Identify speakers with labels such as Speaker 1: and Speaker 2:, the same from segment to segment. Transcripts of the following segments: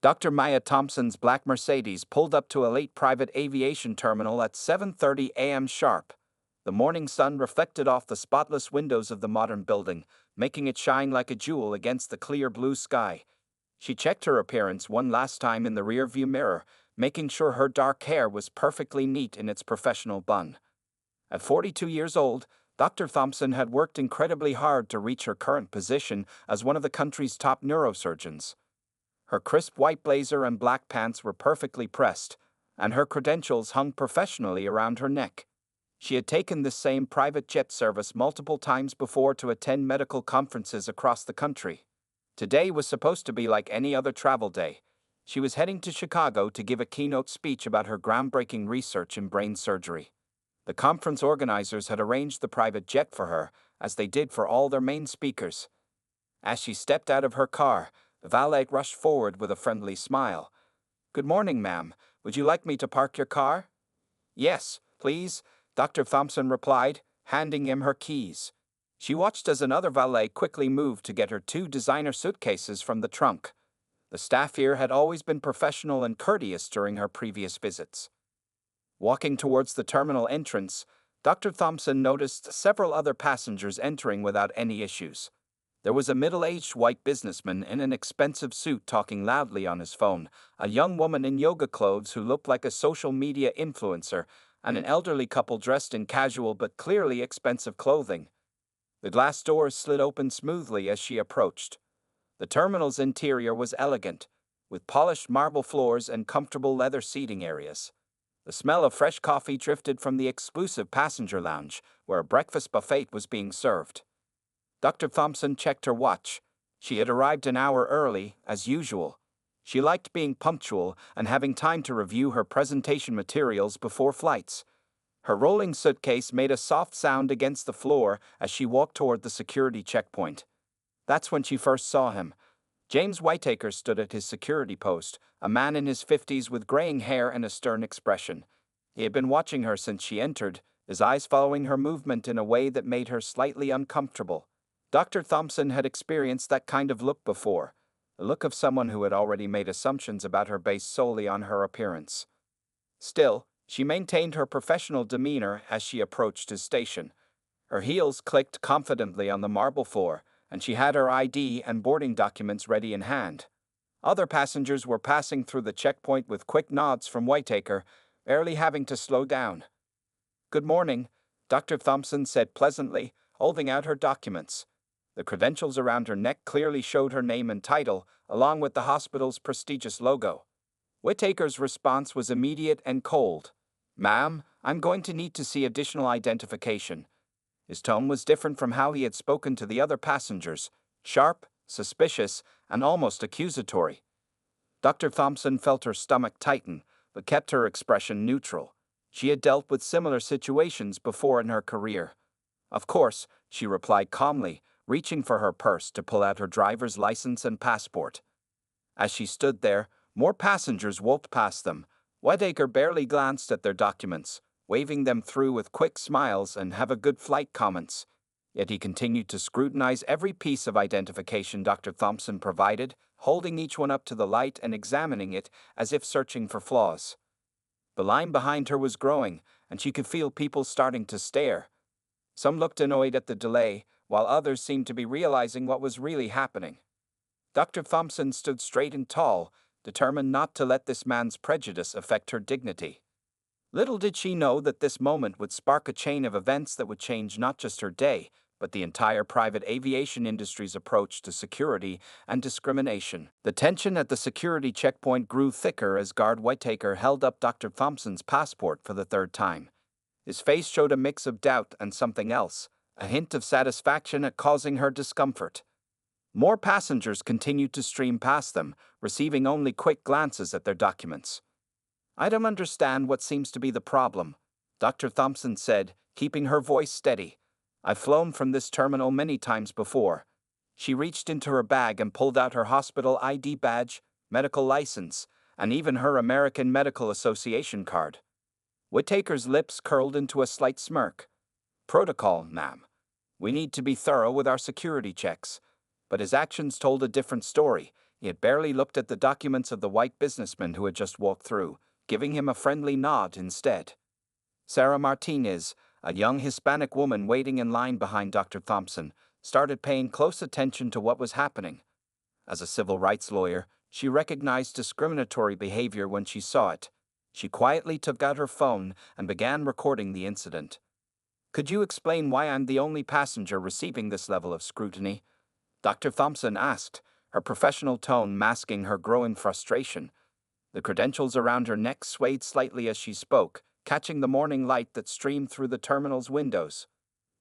Speaker 1: Dr. Maya Thompson's black Mercedes pulled up to a late private aviation terminal at 7:30 a.m. sharp. The morning sun reflected off the spotless windows of the modern building, making it shine like a jewel against the clear blue sky. She checked her appearance one last time in the rearview mirror, making sure her dark hair was perfectly neat in its professional bun. At 42 years old, Dr. Thompson had worked incredibly hard to reach her current position as one of the country's top neurosurgeons. Her crisp white blazer and black pants were perfectly pressed, and her credentials hung professionally around her neck. She had taken this same private jet service multiple times before to attend medical conferences across the country. Today was supposed to be like any other travel day. She was heading to Chicago to give a keynote speech about her groundbreaking research in brain surgery. The conference organizers had arranged the private jet for her, as they did for all their main speakers. As she stepped out of her car, the valet rushed forward with a friendly smile. "Good morning, ma'am. Would you like me to park your car?" "Yes, please," Dr. Thompson replied, handing him her keys. She watched as another valet quickly moved to get her two designer suitcases from the trunk. The staff here had always been professional and courteous during her previous visits. Walking towards the terminal entrance, Dr. Thompson noticed several other passengers entering without any issues. There was a middle-aged white businessman in an expensive suit talking loudly on his phone, a young woman in yoga clothes who looked like a social media influencer, and an elderly couple dressed in casual but clearly expensive clothing. The glass doors slid open smoothly as she approached. The terminal's interior was elegant, with polished marble floors and comfortable leather seating areas. The smell of fresh coffee drifted from the exclusive passenger lounge, where a breakfast buffet was being served. Dr. Thompson checked her watch. She had arrived an hour early, as usual. She liked being punctual and having time to review her presentation materials before flights. Her rolling suitcase made a soft sound against the floor as she walked toward the security checkpoint. That's when she first saw him. James Whitaker stood at his security post, a man in his 50s with graying hair and a stern expression. He had been watching her since she entered, his eyes following her movement in a way that made her slightly uncomfortable. Dr. Thompson had experienced that kind of look before, the look of someone who had already made assumptions about her based solely on her appearance. Still, she maintained her professional demeanor as she approached his station. Her heels clicked confidently on the marble floor, and she had her ID and boarding documents ready in hand. Other passengers were passing through the checkpoint with quick nods from Whitaker, barely having to slow down. "Good morning," Dr. Thompson said pleasantly, holding out her documents. The credentials around her neck clearly showed her name and title, along with the hospital's prestigious logo. Whitaker's response was immediate and cold. "Ma'am, I'm going to need to see additional identification." His tone was different from how he had spoken to the other passengers, sharp, suspicious, and almost accusatory. Dr. Thompson felt her stomach tighten, but kept her expression neutral. She had dealt with similar situations before in her career. "Of course," she replied calmly, reaching for her purse to pull out her driver's license and passport. As she stood there, more passengers wolfed past them. Whitaker barely glanced at their documents, waving them through with quick smiles and "have a good flight" comments. Yet he continued to scrutinize every piece of identification Dr. Thompson provided, holding each one up to the light and examining it as if searching for flaws. The line behind her was growing, and she could feel people starting to stare. Some looked annoyed at the delay, while others seemed to be realizing what was really happening. Dr. Thompson stood straight and tall, determined not to let this man's prejudice affect her dignity. Little did she know that this moment would spark a chain of events that would change not just her day, but the entire private aviation industry's approach to security and discrimination. The tension at the security checkpoint grew thicker as guard Whitaker held up Dr. Thompson's passport for the third time. His face showed a mix of doubt and something else, a hint of satisfaction at causing her discomfort. More passengers continued to stream past them, receiving only quick glances at their documents. "I don't understand what seems to be the problem," Dr. Thompson said, keeping her voice steady. "I've flown from this terminal many times before." She reached into her bag and pulled out her hospital ID badge, medical license, and even her American Medical Association card. Whitaker's lips curled into a slight smirk. "Protocol, ma'am. We need to be thorough with our security checks." But his actions told a different story. He had barely looked at the documents of the white businessman who had just walked through, giving him a friendly nod instead. Sarah Martinez, a young Hispanic woman waiting in line behind Dr. Thompson, started paying close attention to what was happening. As a civil rights lawyer, she recognized discriminatory behavior when she saw it. She quietly took out her phone and began recording the incident. "Could you explain why I'm the only passenger receiving this level of scrutiny?" Dr. Thompson asked, her professional tone masking her growing frustration. The credentials around her neck swayed slightly as she spoke, catching the morning light that streamed through the terminal's windows.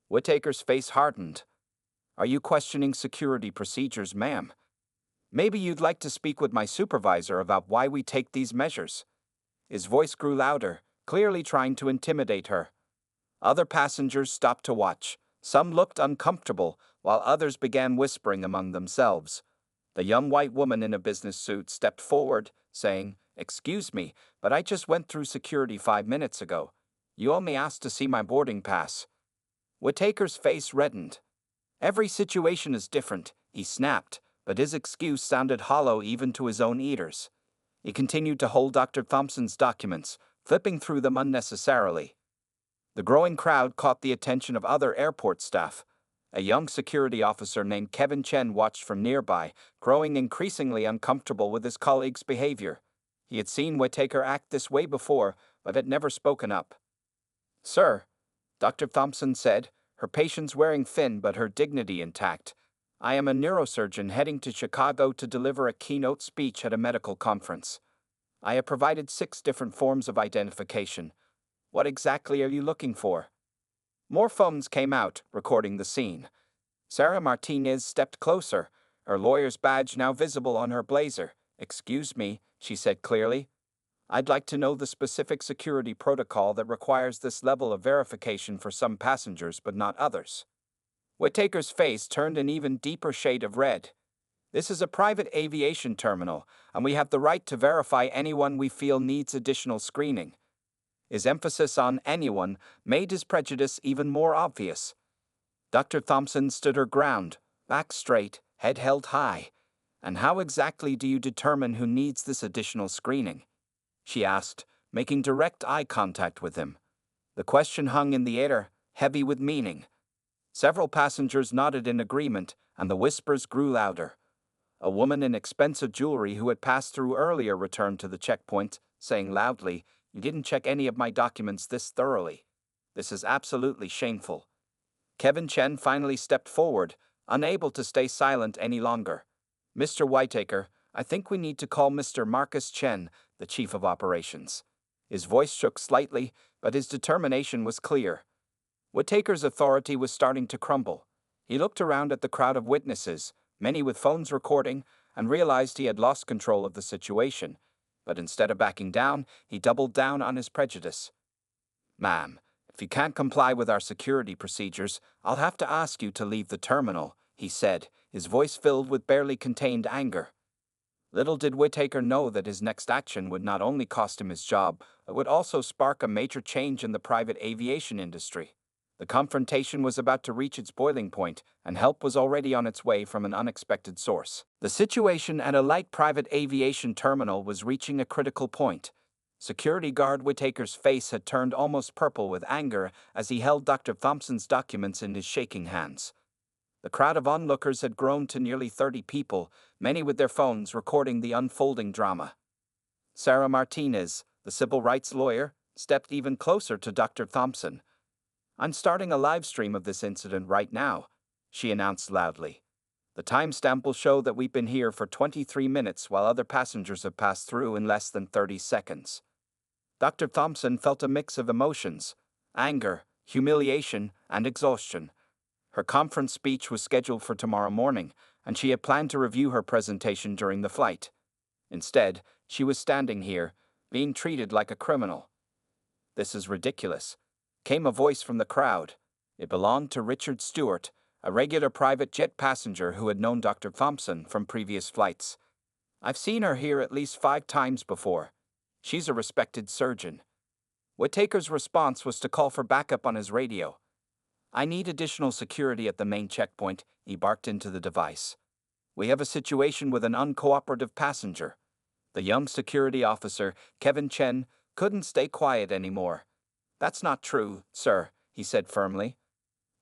Speaker 1: Whittaker's face hardened. "Are you questioning security procedures, ma'am? Maybe you'd like to speak with my supervisor about why we take these measures." His voice grew louder, clearly trying to intimidate her. Other passengers stopped to watch. Some looked uncomfortable, while others began whispering among themselves. The young white woman in a business suit stepped forward, saying, "Excuse me, but I just went through security 5 minutes ago. You only asked to see my boarding pass." Whittaker's face reddened. "Every situation is different," he snapped, but his excuse sounded hollow even to his own ears. He continued to hold Dr. Thompson's documents, flipping through them unnecessarily. The growing crowd caught the attention of other airport staff. A young security officer named Kevin Chen watched from nearby, growing increasingly uncomfortable with his colleague's behavior. He had seen Whittaker act this way before, but had never spoken up. "Sir," Dr. Thompson said, her patience wearing thin but her dignity intact, "I am a neurosurgeon heading to Chicago to deliver a keynote speech at a medical conference. I have provided 6 different forms of identification. What exactly are you looking for?" More phones came out, recording the scene. Sarah Martinez stepped closer, her lawyer's badge now visible on her blazer. "Excuse me," she said clearly. "I'd like to know the specific security protocol that requires this level of verification for some passengers but not others." Whittaker's face turned an even deeper shade of red. "This is a private aviation terminal, and we have the right to verify anyone we feel needs additional screening." His emphasis on anyone made his prejudice even more obvious. Dr. Thompson stood her ground, back straight, head held high. "And how exactly do you determine who needs this additional screening?" she asked, making direct eye contact with him. The question hung in the air, heavy with meaning. Several passengers nodded in agreement, and the whispers grew louder. A woman in expensive jewelry who had passed through earlier returned to the checkpoint, saying loudly, "You didn't check any of my documents this thoroughly. This is absolutely shameful." Kevin Chen finally stepped forward, unable to stay silent any longer. "Mr. Whittaker, I think we need to call Mr. Marcus Chen, the Chief of Operations." His voice shook slightly, but his determination was clear. Whittaker's authority was starting to crumble. He looked around at the crowd of witnesses, many with phones recording, and realized he had lost control of the situation. But instead of backing down, he doubled down on his prejudice. "Ma'am, if you can't comply with our security procedures, I'll have to ask you to leave the terminal," he said, his voice filled with barely contained anger. Little did Whittaker know that his next action would not only cost him his job, but would also spark a major change in the private aviation industry. The confrontation was about to reach its boiling point, and help was already on its way from an unexpected source. The situation at a light private aviation terminal was reaching a critical point. Security guard Whittaker's face had turned almost purple with anger as he held Dr. Thompson's documents in his shaking hands. The crowd of onlookers had grown to nearly 30 people, many with their phones recording the unfolding drama. Sarah Martinez, the civil rights lawyer, stepped even closer to Dr. Thompson. "I'm starting a live stream of this incident right now," she announced loudly. "The timestamp will show that we've been here for 23 minutes while other passengers have passed through in less than 30 seconds. Dr. Thompson felt a mix of emotions: anger, humiliation, and exhaustion. Her conference speech was scheduled for tomorrow morning, and she had planned to review her presentation during the flight. Instead, she was standing here, being treated like a criminal. "This is ridiculous," came a voice from the crowd. It belonged to Richard Stewart, a regular private jet passenger who had known Dr. Thompson from previous flights. "I've seen her here at least 5 times before. She's a respected surgeon." Whittaker's response was to call for backup on his radio. "I need additional security at the main checkpoint," he barked into the device. We have a situation with an uncooperative passenger. The young security officer, Kevin Chen, couldn't stay quiet anymore. That's not true, sir, he said firmly.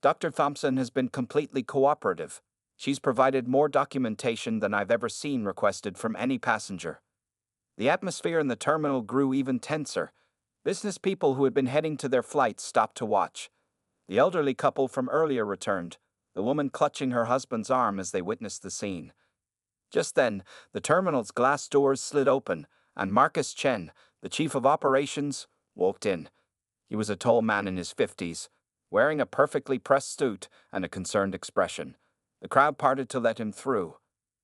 Speaker 1: Dr. Thompson has been completely cooperative. She's provided more documentation than I've ever seen requested from any passenger. The atmosphere in the terminal grew even tenser. Business people who had been heading to their flights stopped to watch. The elderly couple from earlier returned, the woman clutching her husband's arm as they witnessed the scene. Just then, the terminal's glass doors slid open, and Marcus Chen, the chief of operations, walked in. He was a tall man in his 50s, wearing a perfectly pressed suit and a concerned expression. The crowd parted to let him through.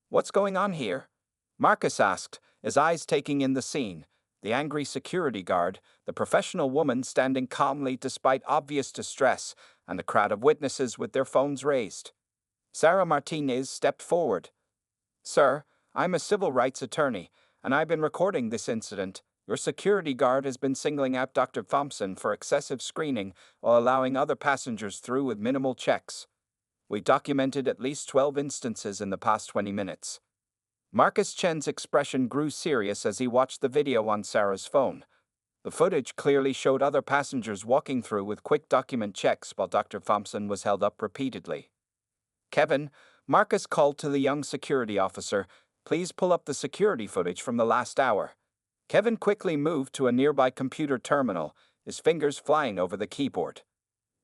Speaker 1: "What's going on here?" Marcus asked, his eyes taking in the scene. The angry security guard, the professional woman standing calmly despite obvious distress, and the crowd of witnesses with their phones raised. Sarah Martinez stepped forward. "Sir, I'm a civil rights attorney, and I've been recording this incident. Your security guard has been singling out Dr. Thompson for excessive screening while allowing other passengers through with minimal checks. We documented at least 12 instances in the past 20 minutes. Marcus Chen's expression grew serious as he watched the video on Sarah's phone. The footage clearly showed other passengers walking through with quick document checks while Dr. Thompson was held up repeatedly. "Kevin," Marcus called to the young security officer, "please pull up the security footage from the last hour." Kevin quickly moved to a nearby computer terminal, his fingers flying over the keyboard.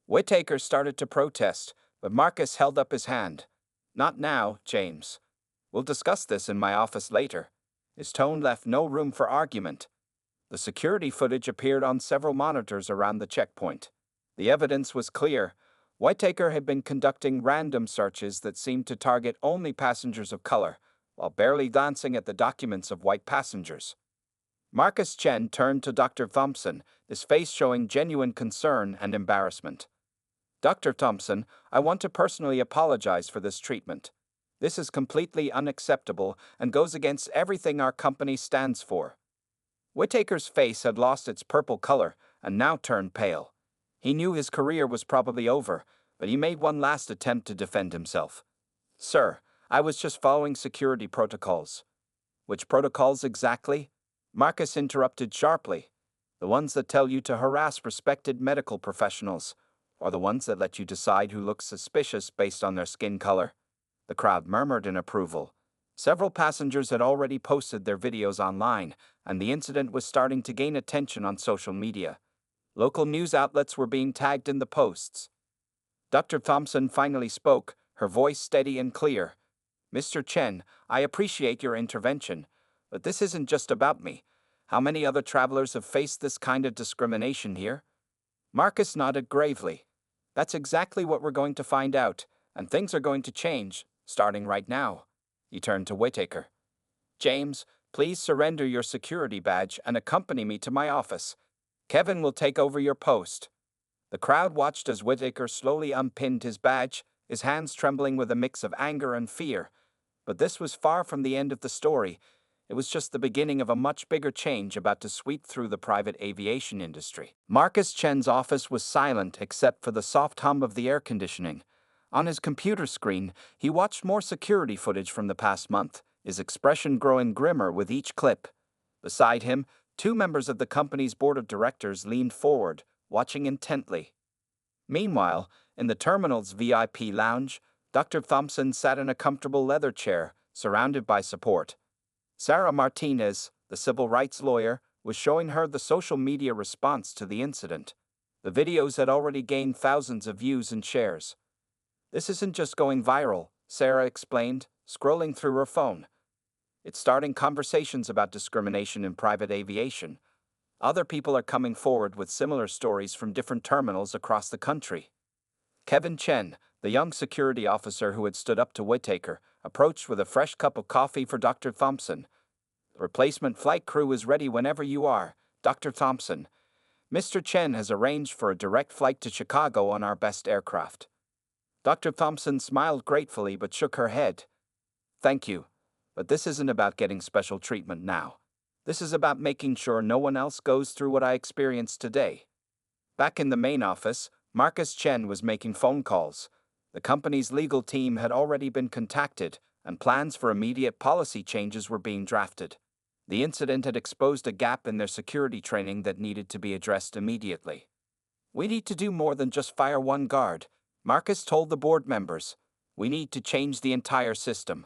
Speaker 1: Whittaker started to protest, but Marcus held up his hand. "Not now, James. We'll discuss this in my office later." His tone left no room for argument. The security footage appeared on several monitors around the checkpoint. The evidence was clear. Whittaker had been conducting random searches that seemed to target only passengers of color, while barely glancing at the documents of white passengers. Marcus Chen turned to Dr. Thompson, his face showing genuine concern and embarrassment. "Dr. Thompson, I want to personally apologize for this treatment. This is completely unacceptable and goes against everything our company stands for." Whittaker's face had lost its purple color and now turned pale. He knew his career was probably over, but he made one last attempt to defend himself. "Sir, I was just following security protocols." "Which protocols exactly?" Marcus interrupted sharply. "The ones that tell you to harass respected medical professionals, or the ones that let you decide who looks suspicious based on their skin color?" The crowd murmured in approval. Several passengers had already posted their videos online, and the incident was starting to gain attention on social media. Local news outlets were being tagged in the posts. Dr. Thompson finally spoke, her voice steady and clear. "Mr. Chen, I appreciate your intervention, but this isn't just about me. How many other travelers have faced this kind of discrimination here?" Marcus nodded gravely. "That's exactly what we're going to find out, and things are going to change, starting right now." He turned to Whittaker. "James, please surrender your security badge and accompany me to my office. Kevin will take over your post." The crowd watched as Whittaker slowly unpinned his badge, his hands trembling with a mix of anger and fear. But this was far from the end of the story. It was just the beginning of a much bigger change about to sweep through the private aviation industry. Marcus Chen's office was silent except for the soft hum of the air conditioning. On his computer screen, he watched more security footage from the past month, his expression growing grimmer with each clip. Beside him, two members of the company's board of directors leaned forward, watching intently. Meanwhile, in the terminal's VIP lounge, Dr. Thompson sat in a comfortable leather chair, surrounded by support. Sarah Martinez, the civil rights lawyer, was showing her the social media response to the incident. The videos had already gained thousands of views and shares. "This isn't just going viral," Sarah explained, scrolling through her phone. "It's starting conversations about discrimination in private aviation. Other people are coming forward with similar stories from different terminals across the country." Kevin Chen, the young security officer who had stood up to Whittaker, approached with a fresh cup of coffee for Dr. Thompson. "The replacement flight crew is ready whenever you are, Dr. Thompson. Mr. Chen has arranged for a direct flight to Chicago on our best aircraft." Dr. Thompson smiled gratefully but shook her head. "Thank you, but this isn't about getting special treatment now. This is about making sure no one else goes through what I experienced today." Back in the main office, Marcus Chen was making phone calls. The company's legal team had already been contacted, and plans for immediate policy changes were being drafted. The incident had exposed a gap in their security training that needed to be addressed immediately. "We need to do more than just fire one guard," Marcus told the board members. "We need to change the entire system."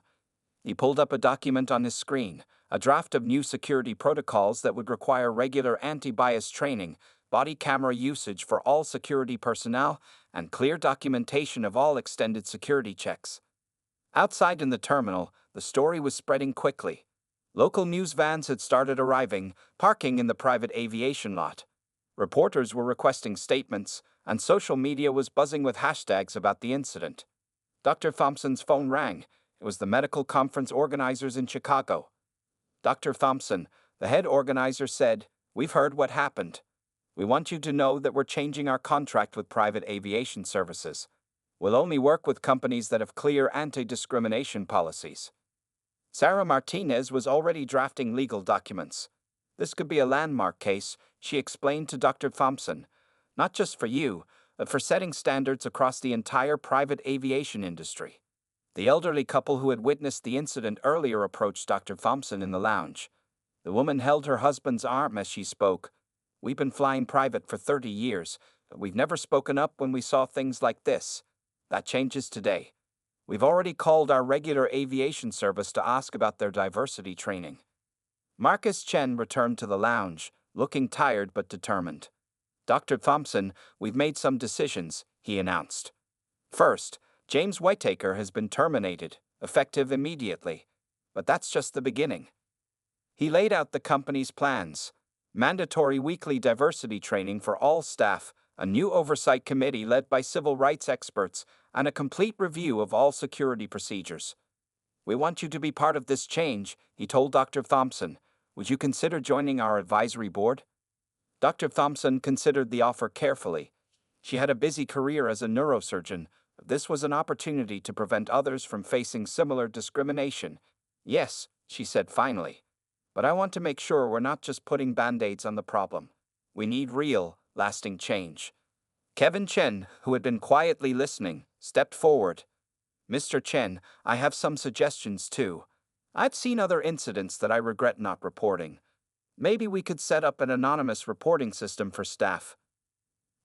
Speaker 1: He pulled up a document on his screen, a draft of new security protocols that would require regular anti-bias training, body camera usage for all security personnel, and clear documentation of all extended security checks. Outside in the terminal, the story was spreading quickly. Local news vans had started arriving, parking in the private aviation lot. Reporters were requesting statements, and social media was buzzing with hashtags about the incident. Dr. Thompson's phone rang. It was the medical conference organizers in Chicago. "Dr. Thompson," the head organizer said, "we've heard what happened. We want you to know that we're changing our contract with private aviation services. We'll only work with companies that have clear anti-discrimination policies." Sarah Martinez was already drafting legal documents. "This could be a landmark case," she explained to Dr. Thompson, "not just for you, but for setting standards across the entire private aviation industry." The elderly couple who had witnessed the incident earlier approached Dr. Thompson in the lounge. The woman held her husband's arm as she spoke. "We've been flying private for 30 years, but we've never spoken up when we saw things like this. That changes today. We've already called our regular aviation service to ask about their diversity training." Marcus Chen returned to the lounge, looking tired but determined. "Dr. Thompson, we've made some decisions," he announced. "First, James Whitaker has been terminated, effective immediately. But that's just the beginning." He laid out the company's plans: mandatory weekly diversity training for all staff, a new oversight committee led by civil rights experts, and a complete review of all security procedures. "We want you to be part of this change," he told Dr. Thompson. "Would you consider joining our advisory board?" Dr. Thompson considered the offer carefully. She had a busy career as a neurosurgeon, but this was an opportunity to prevent others from facing similar discrimination. "Yes," she said finally. "But I want to make sure we're not just putting band-aids on the problem. We need real, lasting change." Kevin Chen, who had been quietly listening, stepped forward. "Mr. Chen, I have some suggestions too. I've seen other incidents that I regret not reporting. Maybe we could set up an anonymous reporting system for staff."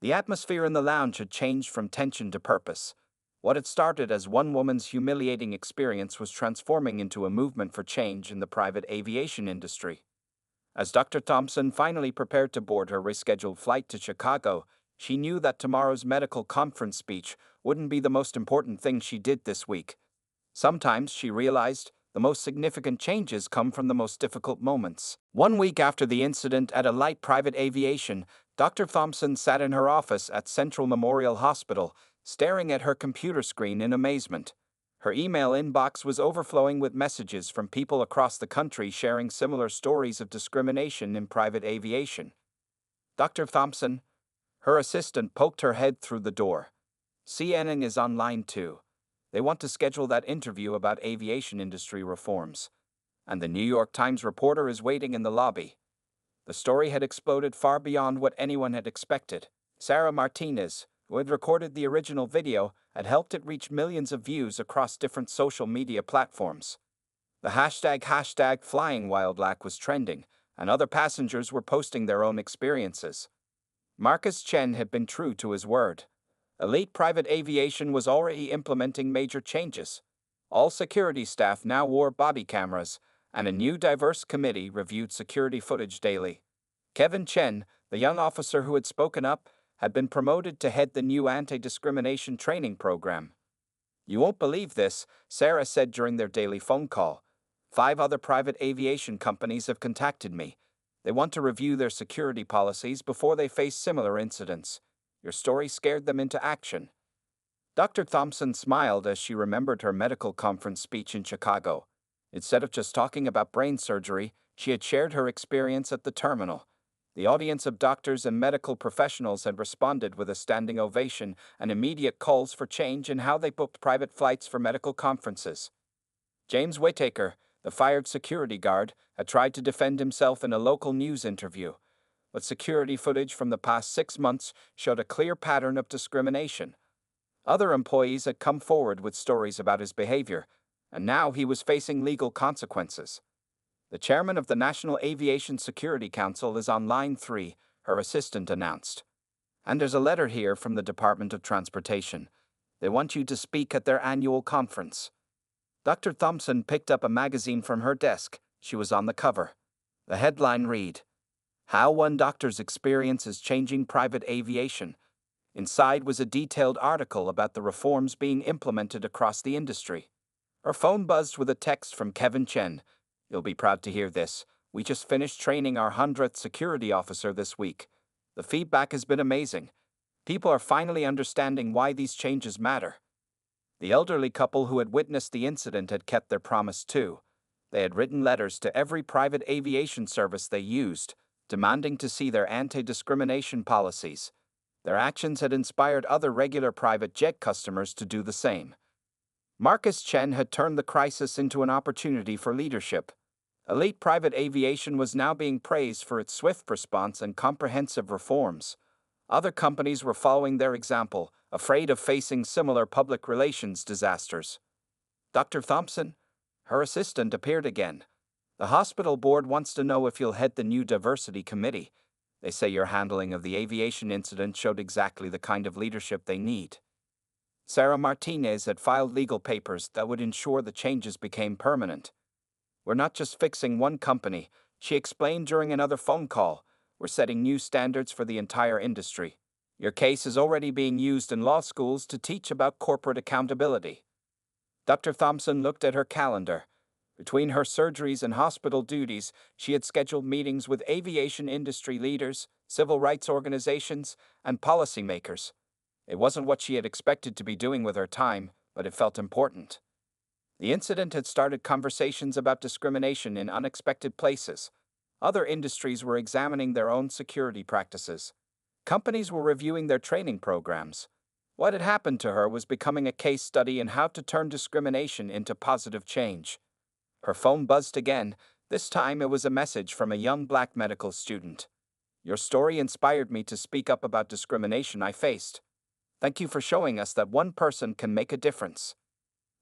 Speaker 1: The atmosphere in the lounge had changed from tension to purpose. What had started as one woman's humiliating experience was transforming into a movement for change in the private aviation industry. As Dr. Thompson finally prepared to board her rescheduled flight to Chicago, she knew that tomorrow's medical conference speech wouldn't be the most important thing she did this week. Sometimes, she realized, the most significant changes come from the most difficult moments. 1 week after the incident at a light private aviation, Dr. Thompson sat in her office at Central Memorial Hospital, staring at her computer screen in amazement. Her email inbox was overflowing with messages from people across the country sharing similar stories of discrimination in private aviation. "Dr. Thompson," her assistant poked her head through the door. "CNN is online too. They want to schedule that interview about aviation industry reforms. And the New York Times reporter is waiting in the lobby." The story had exploded far beyond what anyone had expected. Sarah Martinez, who had recorded the original video, had helped it reach millions of views across different social media platforms. The hashtag #FlyingWildlack was trending, and other passengers were posting their own experiences. Marcus Chen had been true to his word. Elite private aviation was already implementing major changes. All security staff now wore body cameras, and a new diverse committee reviewed security footage daily. Kevin Chen, the young officer who had spoken up, had been promoted to head the new anti-discrimination training program. "You won't believe this," Sarah said during their daily phone call. 5 other private aviation companies have contacted me. They want to review their security policies before they face similar incidents. Your story scared them into action." Dr. Thompson smiled as she remembered her medical conference speech in Chicago. Instead of just talking about brain surgery, she had shared her experience at the terminal. The audience of doctors and medical professionals had responded with a standing ovation and immediate calls for change in how they booked private flights for medical conferences. James Whitaker, the fired security guard, had tried to defend himself in a local news interview, but security footage from the past 6 months showed a clear pattern of discrimination. Other employees had come forward with stories about his behavior, and now he was facing legal consequences. The chairman of the National Aviation Security Council is on line 3, her assistant announced. And there's a letter here from the Department of Transportation. They want you to speak at their annual conference. Dr. Thompson picked up a magazine from her desk. She was on the cover. The headline read, "How One Doctor's Experience is Changing Private Aviation." Inside was a detailed article about the reforms being implemented across the industry. Her phone buzzed with a text from Kevin Chen. "You'll be proud to hear this. We just finished training our 100th security officer this week. The feedback has been amazing. People are finally understanding why these changes matter." The elderly couple who had witnessed the incident had kept their promise too. They had written letters to every private aviation service they used, demanding to see their anti-discrimination policies. Their actions had inspired other regular private jet customers to do the same. Marcus Chen had turned the crisis into an opportunity for leadership. Elite private aviation was now being praised for its swift response and comprehensive reforms. Other companies were following their example, afraid of facing similar public relations disasters. "Dr. Thompson?" Her assistant appeared again. "The hospital board wants to know if you'll head the new diversity committee. They say your handling of the aviation incident showed exactly the kind of leadership they need." Sarah Martinez had filed legal papers that would ensure the changes became permanent. "We're not just fixing one company," she explained during another phone call. "We're setting new standards for the entire industry. Your case is already being used in law schools to teach about corporate accountability." Dr. Thompson looked at her calendar. Between her surgeries and hospital duties, she had scheduled meetings with aviation industry leaders, civil rights organizations, and policymakers. It wasn't what she had expected to be doing with her time, but it felt important. The incident had started conversations about discrimination in unexpected places. Other industries were examining their own security practices. Companies were reviewing their training programs. What had happened to her was becoming a case study in how to turn discrimination into positive change. Her phone buzzed again. This time it was a message from a young black medical student. "Your story inspired me to speak up about discrimination I faced. Thank you for showing us that one person can make a difference."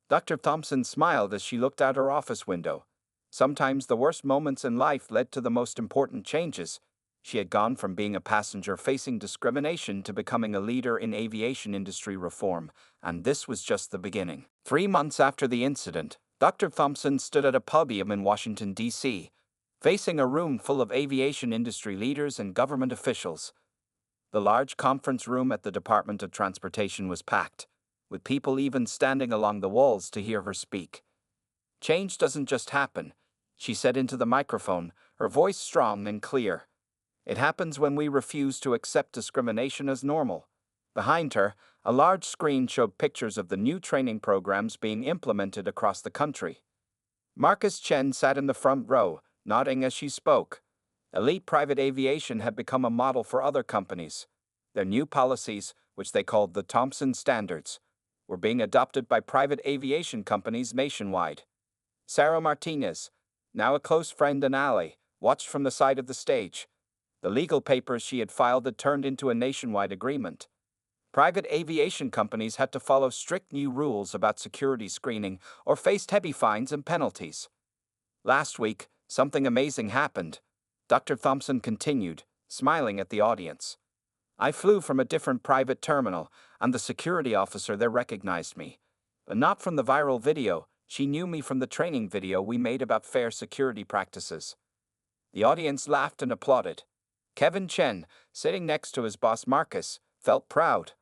Speaker 1: Dr. Thompson smiled as she looked out her office window. Sometimes the worst moments in life led to the most important changes. She had gone from being a passenger facing discrimination to becoming a leader in aviation industry reform, and this was just the beginning. 3 months after the incident, Dr. Thompson stood at a podium in Washington, D.C., facing a room full of aviation industry leaders and government officials. The large conference room at the Department of Transportation was packed, with people even standing along the walls to hear her speak. "Change doesn't just happen," she said into the microphone, her voice strong and clear. "It happens when we refuse to accept discrimination as normal." Behind her, a large screen showed pictures of the new training programs being implemented across the country. Marcus Chen sat in the front row, nodding as she spoke. Elite private aviation had become a model for other companies. Their new policies, which they called the Thompson Standards, were being adopted by private aviation companies nationwide. Sarah Martinez, now a close friend and ally, watched from the side of the stage. The legal papers she had filed had turned into a nationwide agreement. Private aviation companies had to follow strict new rules about security screening or faced heavy fines and penalties. "Last week, something amazing happened," Dr. Thompson continued, smiling at the audience. "I flew from a different private terminal, and the security officer there recognized me. But not from the viral video, she knew me from the training video we made about fair security practices." The audience laughed and applauded. Kevin Chen, sitting next to his boss Marcus, felt proud.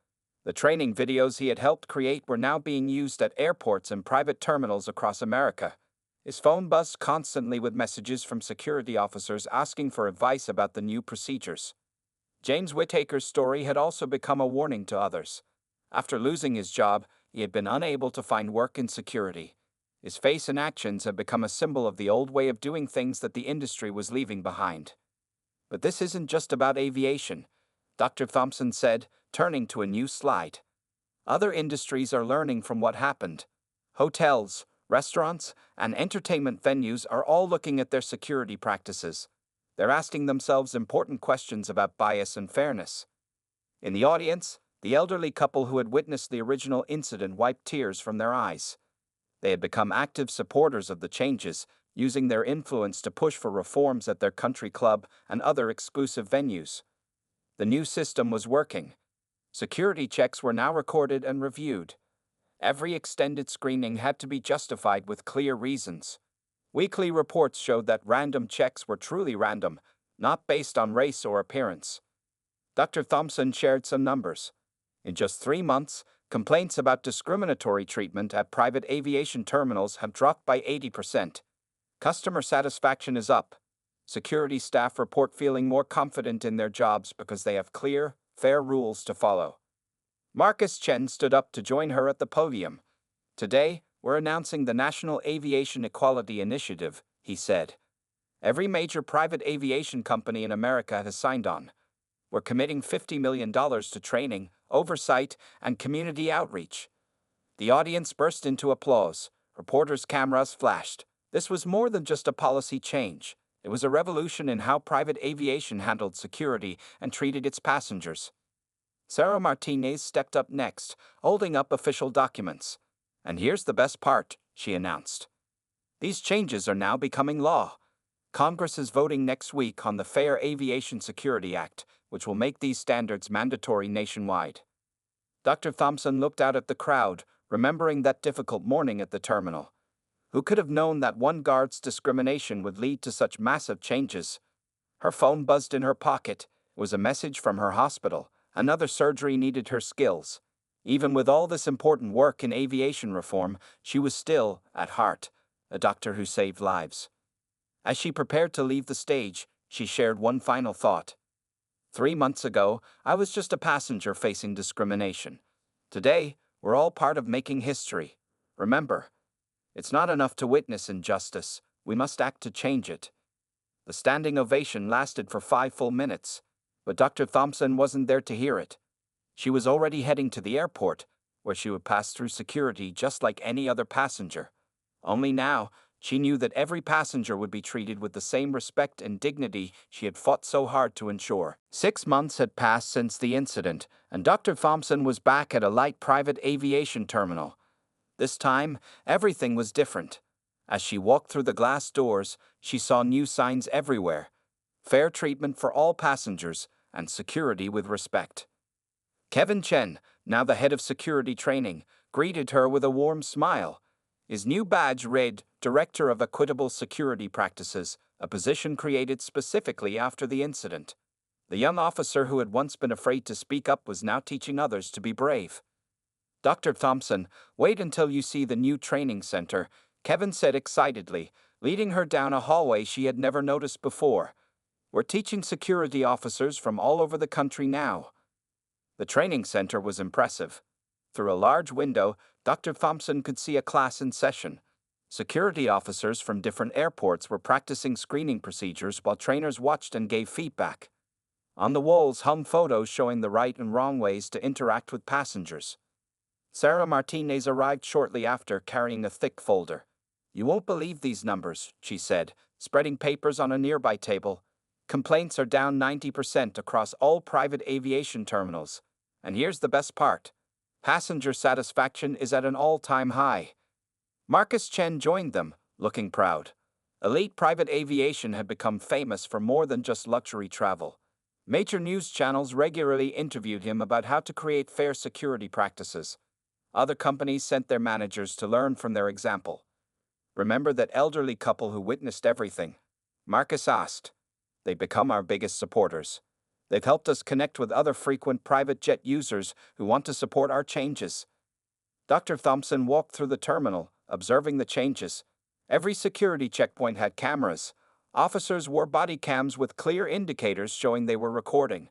Speaker 1: The training videos he had helped create were now being used at airports and private terminals across America. His phone buzzed constantly with messages from security officers asking for advice about the new procedures. James Whittaker's story had also become a warning to others. After losing his job, he had been unable to find work in security. His face and actions had become a symbol of the old way of doing things that the industry was leaving behind. "But this isn't just about aviation," Dr. Thompson said, turning to a new slide. "Other industries are learning from what happened. Hotels, restaurants, and entertainment venues are all looking at their security practices. They're asking themselves important questions about bias and fairness." In the audience, the elderly couple who had witnessed the original incident wiped tears from their eyes. They had become active supporters of the changes, using their influence to push for reforms at their country club and other exclusive venues. The new system was working. Security checks were now recorded and reviewed. Every extended screening had to be justified with clear reasons. Weekly reports showed that random checks were truly random, not based on race or appearance. Dr. Thompson shared some numbers. In just 3 months, complaints about discriminatory treatment at private aviation terminals have dropped by 80%. Customer satisfaction is up. Security staff report feeling more confident in their jobs because they have clear, fair rules to follow. Marcus Chen stood up to join her at the podium. "Today, we're announcing the National Aviation Equality Initiative," he said. "Every major private aviation company in America has signed on. We're committing $50 million to training, oversight, and community outreach." The audience burst into applause. Reporters' cameras flashed. This was more than just a policy change. It was a revolution in how private aviation handled security and treated its passengers. Sarah Martinez stepped up next, holding up official documents. "And here's the best part," she announced. "These changes are now becoming law. Congress is voting next week on the Fair Aviation Security Act, which will make these standards mandatory nationwide." Dr. Thompson looked out at the crowd, remembering that difficult morning at the terminal. Who could have known that one guard's discrimination would lead to such massive changes? Her phone buzzed in her pocket. It was a message from her hospital. Another surgery needed her skills. Even with all this important work in aviation reform, she was still, at heart, a doctor who saved lives. As she prepared to leave the stage, she shared one final thought. 3 months ago, I was just a passenger facing discrimination. Today, we're all part of making history. Remember, it's not enough to witness injustice. We must act to change it. The standing ovation lasted for 5 full minutes, but Dr. Thompson wasn't there to hear it. She was already heading to the airport, where she would pass through security just like any other passenger. Only now, she knew that every passenger would be treated with the same respect and dignity she had fought so hard to ensure. 6 months had passed since the incident, and Dr. Thompson was back at a light private aviation terminal. This time, everything was different. As she walked through the glass doors, she saw new signs everywhere: fair treatment for all passengers and security with respect. Kevin Chen, now the head of security training, greeted her with a warm smile. His new badge read Director of Equitable Security Practices, a position created specifically after the incident. The young officer who had once been afraid to speak up was now teaching others to be brave. "Dr. Thompson, wait until you see the new training center," Kevin said excitedly, leading her down a hallway she had never noticed before. "We're teaching security officers from all over the country now." The training center was impressive. Through a large window, Dr. Thompson could see a class in session. Security officers from different airports were practicing screening procedures while trainers watched and gave feedback. On the walls hung photos showing the right and wrong ways to interact with passengers. Sarah Martinez arrived shortly after, carrying a thick folder. "You won't believe these numbers," she said, spreading papers on a nearby table. "Complaints are down 90% across all private aviation terminals. And here's the best part: passenger satisfaction is at an all-time high." Marcus Chen joined them, looking proud. Elite private aviation had become famous for more than just luxury travel. Major news channels regularly interviewed him about how to create fair security practices. Other companies sent their managers to learn from their example. "Remember that elderly couple who witnessed everything?" Marcus asked. "They've become our biggest supporters. They've helped us connect with other frequent private jet users who want to support our changes." Dr. Thompson walked through the terminal, observing the changes. Every security checkpoint had cameras. Officers wore body cams with clear indicators showing they were recording.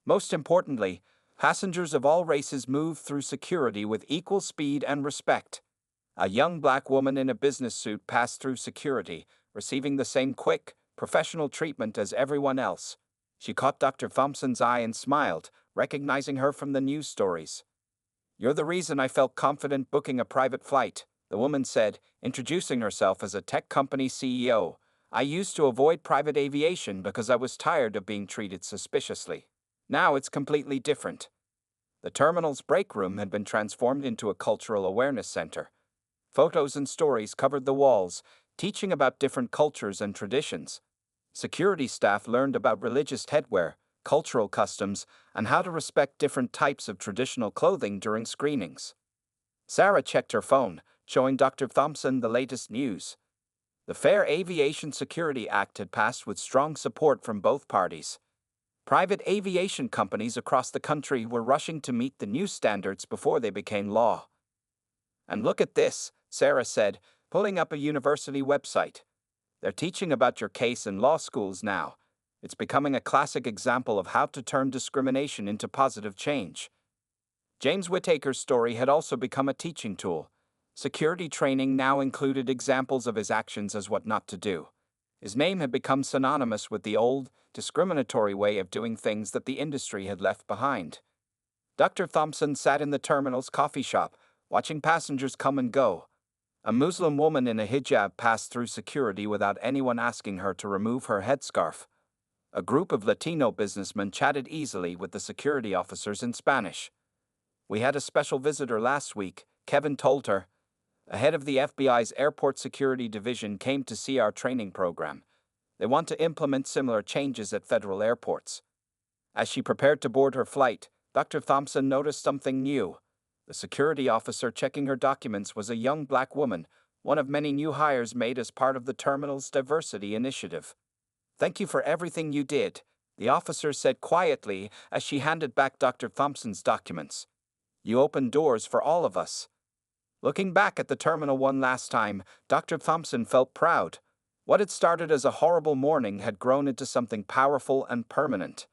Speaker 1: Most importantly, passengers of all races moved through security with equal speed and respect. A young black woman in a business suit passed through security, receiving the same quick, professional treatment as everyone else. She caught Dr. Thompson's eye and smiled, recognizing her from the news stories. "You're the reason I felt confident booking a private flight," the woman said, introducing herself as a tech company CEO. "I used to avoid private aviation because I was tired of being treated suspiciously. Now it's completely different." The terminal's break room had been transformed into a cultural awareness center. Photos and stories covered the walls, teaching about different cultures and traditions. Security staff learned about religious headwear, cultural customs, and how to respect different types of traditional clothing during screenings. Sarah checked her phone, showing Dr. Thompson the latest news. The Fair Aviation Security Act had passed with strong support from both parties. Private aviation companies across the country were rushing to meet the new standards before they became law. "And look at this," Sarah said, pulling up a university website. "They're teaching about your case in law schools now. It's becoming a classic example of how to turn discrimination into positive change." James Whittaker's story had also become a teaching tool. Security training now included examples of his actions as what not to do. His name had become synonymous with the old, discriminatory way of doing things that the industry had left behind. Dr. Thompson sat in the terminal's coffee shop, watching passengers come and go. A Muslim woman in a hijab passed through security without anyone asking her to remove her headscarf. A group of Latino businessmen chatted easily with the security officers in Spanish. "We had a special visitor last week," Kevin told her. "A head of the FBI's Airport Security Division came to see our training program. They want to implement similar changes at federal airports." As she prepared to board her flight, Dr. Thompson noticed something new. The security officer checking her documents was a young black woman, one of many new hires made as part of the terminal's diversity initiative. "Thank you for everything you did," the officer said quietly as she handed back Dr. Thompson's documents. "You opened doors for all of us." Looking back at the terminal one last time, Dr. Thompson felt proud. What had started as a horrible morning had grown into something powerful and permanent.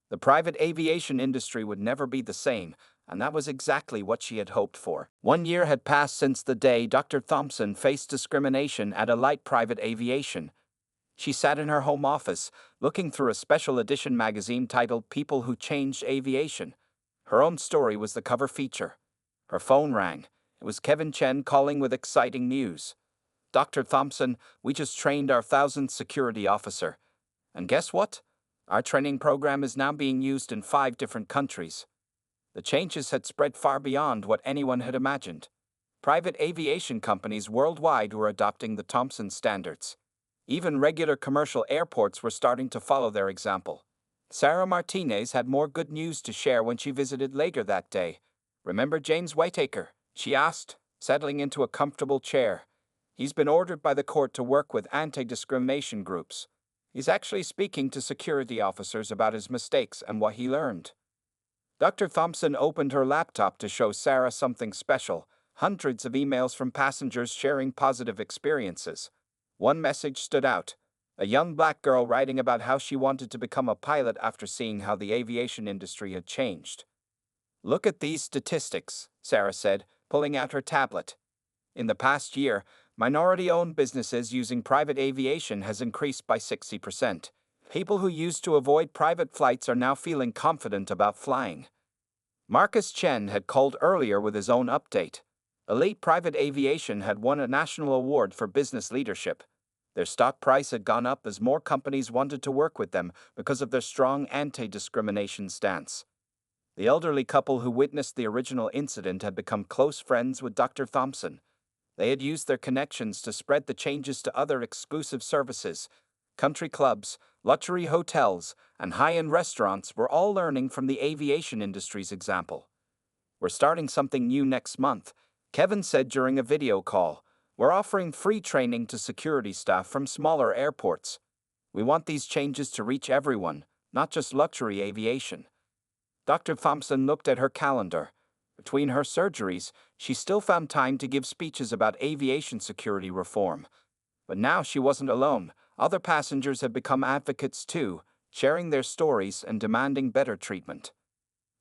Speaker 1: The private aviation industry would never be the same, and that was exactly what she had hoped for. 1 year had passed since the day Dr. Thompson faced discrimination at Alight Private Aviation. She sat in her home office, looking through a special edition magazine titled People Who Changed Aviation. Her own story was the cover feature. Her phone rang. It was Kevin Chen calling with exciting news. "Dr. Thompson, we just trained our 1,000th security officer. And guess what? Our training program is now being used in 5 different countries." The changes had spread far beyond what anyone had imagined. Private aviation companies worldwide were adopting the Thompson standards. Even regular commercial airports were starting to follow their example. Sarah Martinez had more good news to share when she visited later that day. "Remember James Whittaker?" she asked, settling into a comfortable chair. "He's been ordered by the court to work with anti-discrimination groups. He's actually speaking to security officers about his mistakes and what he learned." Dr. Thompson opened her laptop to show Sarah something special, hundreds of emails from passengers sharing positive experiences. One message stood out, a young black girl writing about how she wanted to become a pilot after seeing how the aviation industry had changed. "Look at these statistics," Sarah said, pulling out her tablet. "In the past year, minority-owned businesses using private aviation has increased by 60%. People who used to avoid private flights are now feeling confident about flying." Marcus Chen had called earlier with his own update. Elite Private Aviation had won a national award for business leadership. Their stock price had gone up as more companies wanted to work with them because of their strong anti-discrimination stance. The elderly couple who witnessed the original incident had become close friends with Dr. Thompson. They had used their connections to spread the changes to other exclusive services. Country clubs, luxury hotels, and high-end restaurants were all learning from the aviation industry's example. "We're starting something new next month," Kevin said during a video call. "We're offering free training to security staff from smaller airports. We want these changes to reach everyone, not just luxury aviation." Dr. Thompson looked at her calendar. Between her surgeries, she still found time to give speeches about aviation security reform. But now she wasn't alone. Other passengers had become advocates too, sharing their stories and demanding better treatment.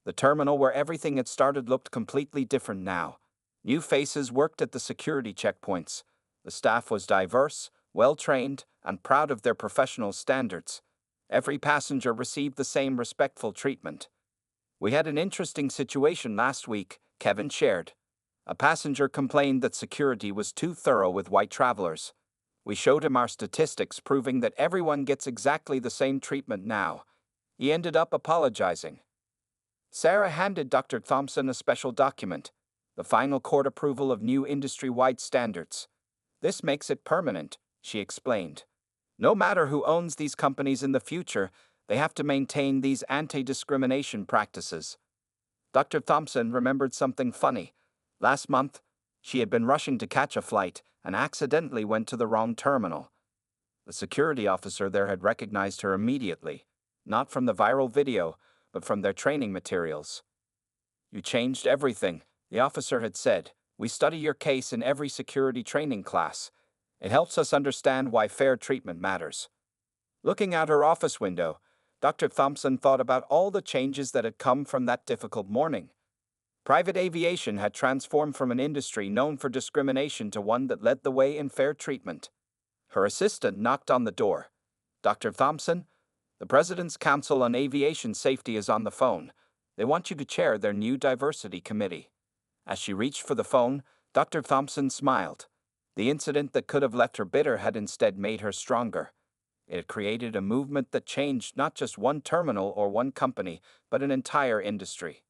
Speaker 1: The terminal where everything had started looked completely different now. New faces worked at the security checkpoints. The staff was diverse, well-trained, and proud of their professional standards. Every passenger received the same respectful treatment. "We had an interesting situation last week," Kevin shared. "A passenger complained that security was too thorough with white travelers. We showed him our statistics proving that everyone gets exactly the same treatment now. He ended up apologizing." Sarah handed Dr. Thompson a special document. the final court approval of new industry-wide standards. This makes it permanent, she explained. No matter who owns these companies in the future, they have to maintain these anti-discrimination practices. Dr. Thompson remembered something funny. Last month, she had been rushing to catch a flight and accidentally went to the wrong terminal. The security officer there had recognized her immediately, not from the viral video, but from their training materials. "You changed everything," the officer had said. "We study your case in every security training class. It helps us understand why fair treatment matters." Looking out her office window, Dr. Thompson thought about all the changes that had come from that difficult morning. Private aviation had transformed from an industry known for discrimination to one that led the way in fair treatment. Her assistant knocked on the door. "Dr. Thompson, the President's Council on Aviation Safety is on the phone. They want you to chair their new diversity committee." As she reached for the phone, Dr. Thompson smiled. The incident that could have left her bitter had instead made her stronger. It had created a movement that changed not just one terminal or one company, but an entire industry.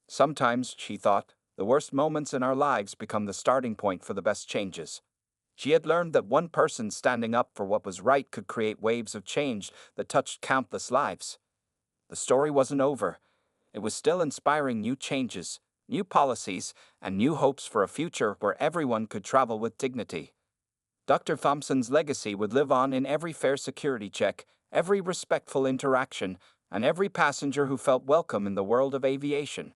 Speaker 1: Sometimes, she thought, the worst moments in our lives become the starting point for the best changes. She had learned that one person standing up for what was right could create waves of change that touched countless lives. The story wasn't over. It was still inspiring new changes, new policies, and new hopes for a future where everyone could travel with dignity. Dr. Thompson's legacy would live on in every fair security check, every respectful interaction, and every passenger who felt welcome in the world of aviation.